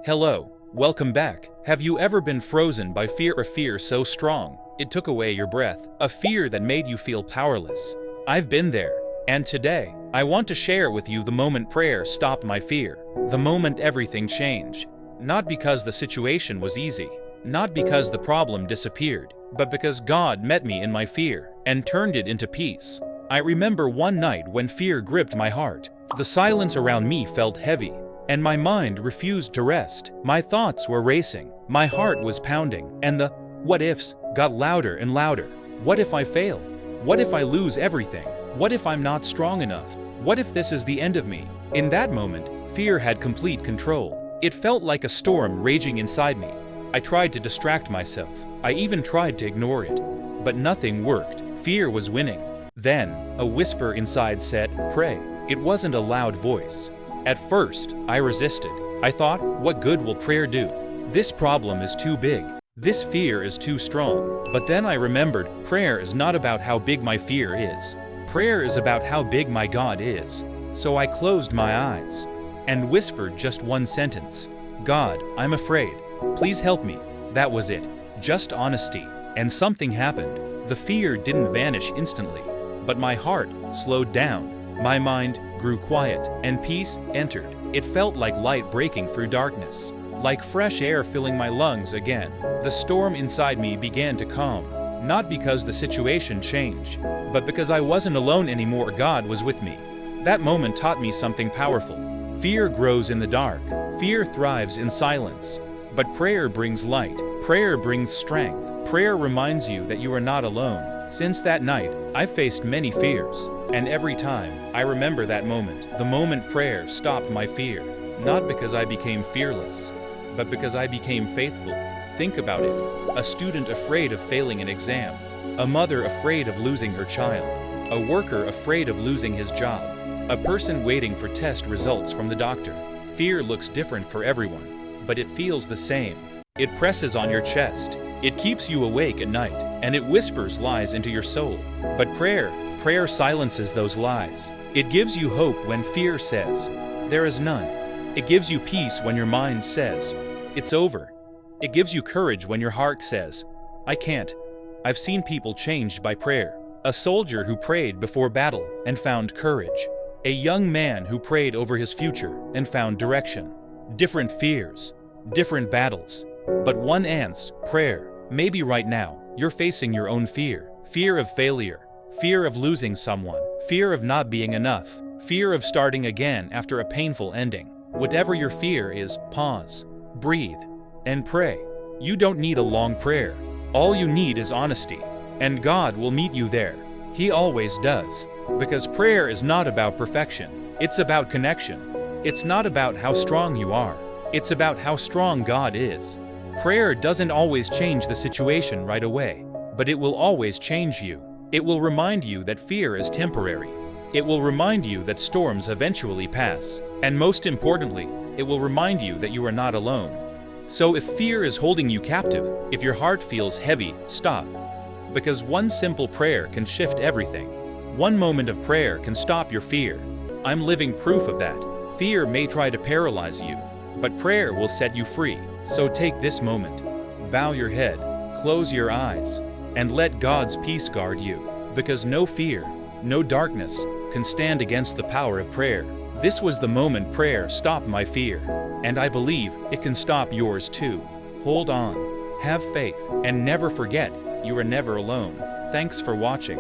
Hello, welcome back. Have you ever been frozen by fear? A fear so strong, it took away your breath. A fear that made you feel powerless. I've been there. And today, I want to share with you the moment prayer stopped my fear. The moment everything changed. Not because the situation was easy. Not because the problem disappeared. But because God met me in my fear and turned it into peace. I remember one night when fear gripped my heart. The silence around me felt heavy, and my mind refused to rest. My thoughts were racing, my heart was pounding, and the what ifs got louder and louder. What if I fail? What if I lose everything? What if I'm not strong enough? What if this is the end of me? In that moment, fear had complete control. It felt like a storm raging inside me. I tried to distract myself. I even tried to ignore it. But nothing worked. Fear was winning. Then, a whisper inside said, "Pray." It wasn't a loud voice. At first, I resisted. I thought, what good will prayer do? This problem is too big. This fear is too strong. But then I remembered, prayer is not about how big my fear is. Prayer is about how big my God is. So I closed my eyes and whispered just one sentence. "God, I'm afraid. Please help me." That was it. Just honesty. And something happened. The fear didn't vanish instantly, but my heart slowed down. My mind grew quiet, and peace entered. It felt like light breaking through darkness, like fresh air filling my lungs again. The storm inside me began to calm, not because the situation changed, but because I wasn't alone anymore. God was with me. That moment taught me something powerful. Fear grows in the dark. Fear thrives in silence. But prayer brings light. Prayer brings strength. Prayer reminds you that you are not alone. Since that night, I've faced many fears. And every time, I remember that moment. The moment prayer stopped my fear. Not because I became fearless, but because I became faithful. Think about it. A student afraid of failing an exam. A mother afraid of losing her child. A worker afraid of losing his job. A person waiting for test results from the doctor. Fear looks different for everyone, but it feels the same. It presses on your chest. It keeps you awake at night, and it whispers lies into your soul. But prayer silences those lies. It gives you hope when fear says, "There is none." It gives you peace when your mind says, "It's over." It gives you courage when your heart says, "I can't." I've seen people changed by prayer. A soldier who prayed before battle and found courage. A young man who prayed over his future and found direction. Different fears, different battles, but one answer, prayer. Maybe right now, you're facing your own fear. Fear of failure, fear of losing someone, fear of not being enough, fear of starting again after a painful ending. Whatever your fear is, pause, breathe, and pray. You don't need a long prayer. All you need is honesty, and God will meet you there. He always does. Because prayer is not about perfection. It's about connection. It's not about how strong you are. It's about how strong God is. Prayer doesn't always change the situation right away, but it will always change you. It will remind you that fear is temporary. It will remind you that storms eventually pass. And most importantly, it will remind you that you are not alone. So if fear is holding you captive, if your heart feels heavy, stop. Because one simple prayer can shift everything. One moment of prayer can stop your fear. I'm living proof of that. Fear may try to paralyze you, but prayer will set you free. So take this moment. Bow your head, close your eyes, and let God's peace guard you. Because no fear, no darkness, can stand against the power of prayer. This was the moment prayer stopped my fear, and I believe it can stop yours too. Hold on, have faith, and never forget, you are never alone. Thanks for watching.